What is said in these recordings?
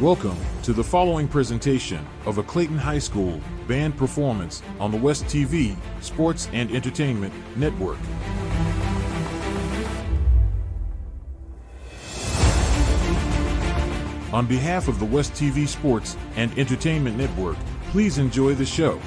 Welcome to the following presentation of a Clayton High School band performance on the West TV, Sports and Entertainment Network. On behalf of the West TV Sports and Entertainment Network, please enjoy the show.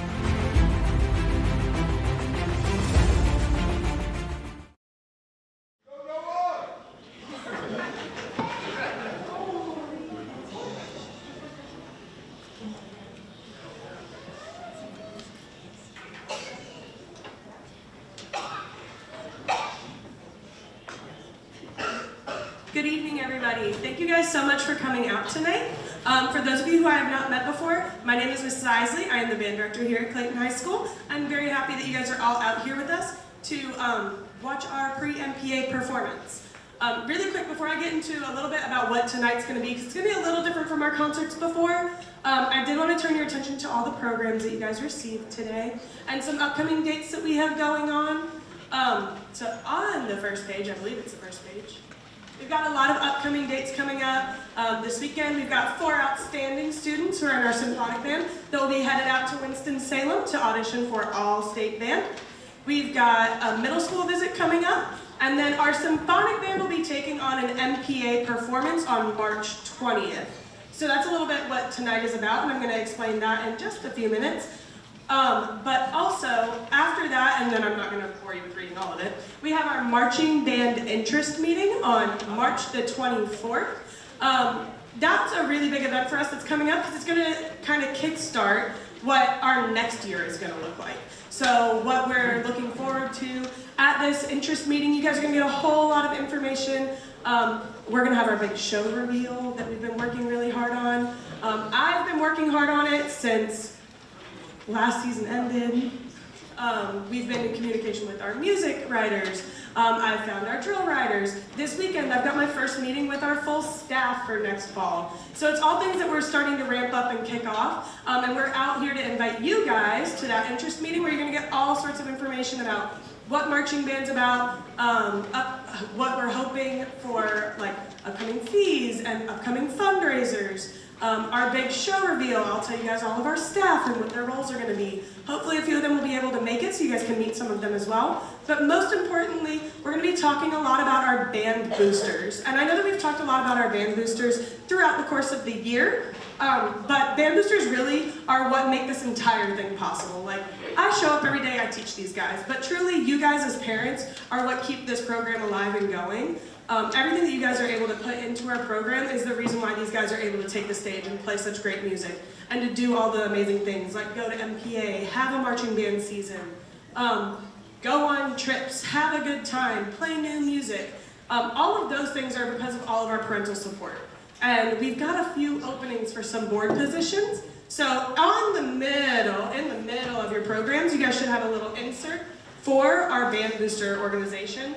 Good evening, everybody. Thank you guys so much for coming out tonight. For those of you who I have not met before, my name is Mrs. Isley. I am the band director here at Clayton High School. I'm very happy that you guys are all out here with us to watch our pre-MPA performance. Really quick, before I get into a little bit about what tonight's going to be, because it's going to be a little different from our concerts before, I did want to turn your attention to all the programs that you guys received today and some upcoming dates that we have going on. So on the first page, I believe it's the first page, we've got a lot of upcoming dates coming up. This weekend we've got 4 outstanding students who are in our symphonic band that will be headed out to Winston-Salem to audition for all-state band. We've got a middle school visit coming up, and then our symphonic band will be taking on an MPA performance on March 20th. So that's a little bit what tonight is about, and I'm going to explain that in just a few minutes. But also, after that, and then I'm not going to bore you with reading all of it, we have our marching band interest meeting on March the 24th. That's a really big event for us that's coming up because it's going to kind of kickstart what our next year is going to look like. So what we're looking forward to at this interest meeting, you guys are going to get a whole lot of information. We're going to have our big show reveal that we've been working really hard on. I've been working hard on it since last season ended. We've been in communication with our music writers. I've found our drill writers. This weekend I've got my first meeting with our full staff for next fall. So it's all things that we're starting to ramp up and kick off. And we're out here to invite you guys to that interest meeting where you're going to get all sorts of information about what marching band's about, what we're hoping for, like upcoming fees and upcoming fundraisers. Our big show reveal, I'll tell you guys all of our staff and what their roles are going to be. Hopefully a few of them will be able to make it so you guys can meet some of them as well. But most importantly, we're going to be talking a lot about our band boosters. And I know that we've talked a lot about our band boosters throughout the course of the year, but band boosters really are what make this entire thing possible. Like, I show up every day, I teach these guys, but truly you guys as parents are what keep this program alive and going. Everything that you guys are able to put into our program is the reason why these guys are able to take the stage and play such great music and to do all the amazing things like go to MPA, have a marching band season, go on trips, have a good time, play new music. All of those things are because of all of our parental support. And we've got a few openings for some board positions. So in the middle of your programs, you guys should have a little insert for our band booster organization.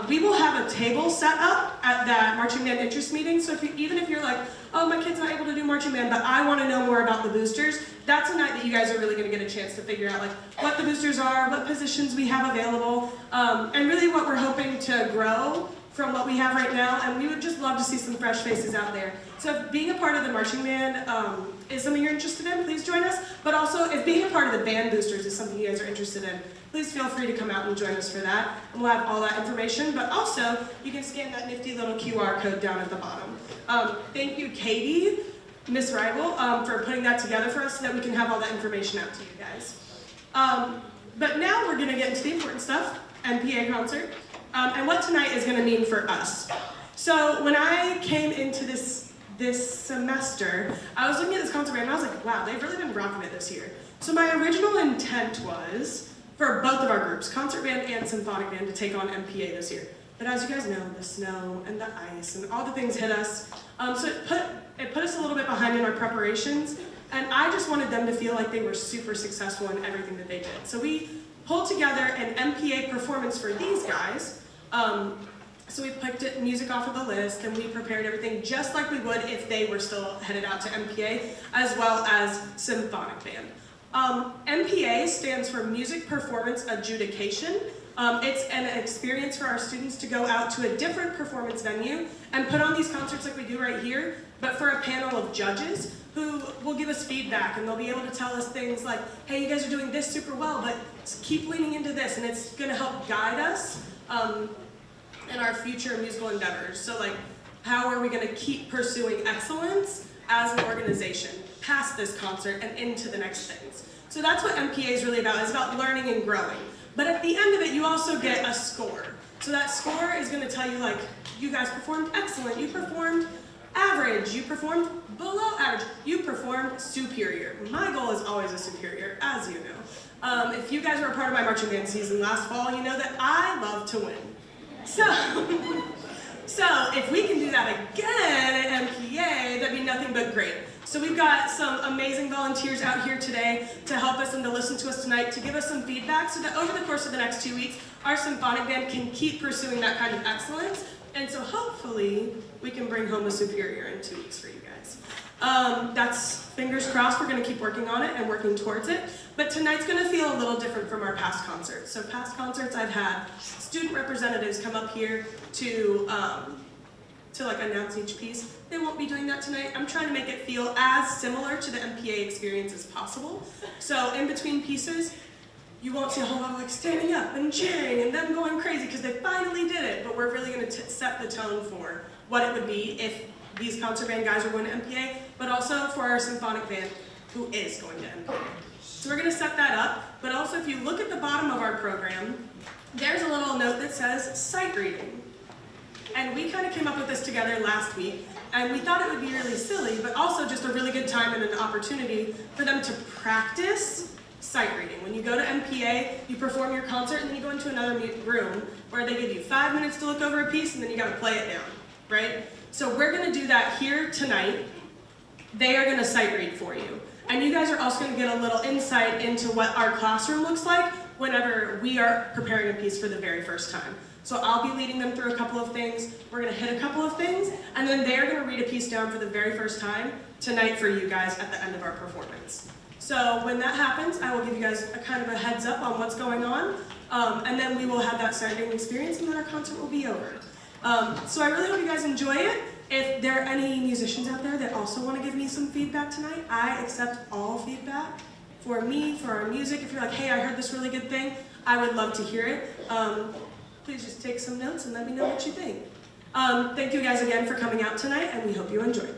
We will have a table set up at that marching band interest meeting, so even if you're like, oh, my kid's not able to do marching band, but I want to know more about the boosters, that's a night that you guys are really going to get a chance to figure out like what the boosters are, what positions we have available, and really what we're hoping to grow from what we have right now, and we would just love to see some fresh faces out there. So if being a part of the marching band is something you're interested in, please join us. But also, if being a part of the band boosters is something you guys are interested in, please feel free to come out and join us for that. And we'll have all that information, but also, you can scan that nifty little QR code down at the bottom. Thank you, Katie, Miss Randall, for putting that together for us so that we can have all that information out to you guys. But now we're gonna get into the important stuff, MPA concert. And what tonight is going to mean for us. So when I came into this semester, I was looking at this concert band and I was like, wow, they've really been rocking it this year. So my original intent was for both of our groups, concert band and symphonic band, to take on MPA this year. But as you guys know, the snow and the ice and all the things hit us. So it put us a little bit behind in our preparations. And I just wanted them to feel like they were super successful in everything that they did. So we pulled together an MPA performance for these guys. So we picked music off of the list and we prepared everything just like we would if they were still headed out to MPA, as well as symphonic band. MPA stands for Music Performance Adjudication. It's an experience for our students to go out to a different performance venue and put on these concerts like we do right here, but for a panel of judges who will give us feedback, and they'll be able to tell us things like, hey, you guys are doing this super well, but keep leaning into this, and it's gonna help guide us in our future musical endeavors. So like, how are we gonna keep pursuing excellence as an organization past this concert and into the next things? So that's what MPA is really about. It's about learning and growing. But at the end of it, you also get a score. So that score is gonna tell you like, you guys performed excellent, you performed average, you performed below average, you performed superior. My goal is always a superior, as you know. If you guys were a part of my marching band season last fall, you know that I love to win. So if we can do that again at MPA, that'd be nothing but great. So we've got some amazing volunteers out here today to help us and to listen to us tonight, to give us some feedback so that over the course of the next 2 weeks, our symphonic band can keep pursuing that kind of excellence. And so hopefully we can bring home a superior in 2 weeks for you guys. That's fingers crossed. We're gonna keep working on it and working towards it. But tonight's gonna feel a little different from our past concerts. So past concerts, I've had student representatives come up here to like announce each piece. They won't be doing that tonight. I'm trying to make it feel as similar to the MPA experience as possible. So in between pieces, you won't see a whole lot of like standing up and cheering and them going crazy because they finally did it, but we're really gonna set the tone for what it would be if these concert band guys are going to MPA, but also for our symphonic band who is going to MPA. So we're gonna set that up, but also if you look at the bottom of our program, there's a little note that says sight reading. And we kind of came up with this together last week, and we thought it would be really silly, but also just a really good time and an opportunity for them to practice sight reading. When you go to MPA, you perform your concert, and then you go into another room where they give you 5 minutes to look over a piece, and then you gotta play it down, right? So we're gonna do that here tonight. They are gonna sight read for you. And you guys are also gonna get a little insight into what our classroom looks like whenever we are preparing a piece for the very first time. So I'll be leading them through a couple of things, we're gonna hit a couple of things, and then they're gonna read a piece down for the very first time tonight for you guys at the end of our performance. So when that happens, I will give you guys a kind of a heads up on what's going on, and then we will have that sight reading experience, and then our concert will be over. So I really hope you guys enjoy it. If there are any musicians out there that also want to give me some feedback tonight, I accept all feedback for me, for our music. If you're like, hey, I heard this really good thing, I would love to hear it. Please just take some notes and let me know what you think. Thank you guys again for coming out tonight, and we hope you enjoy.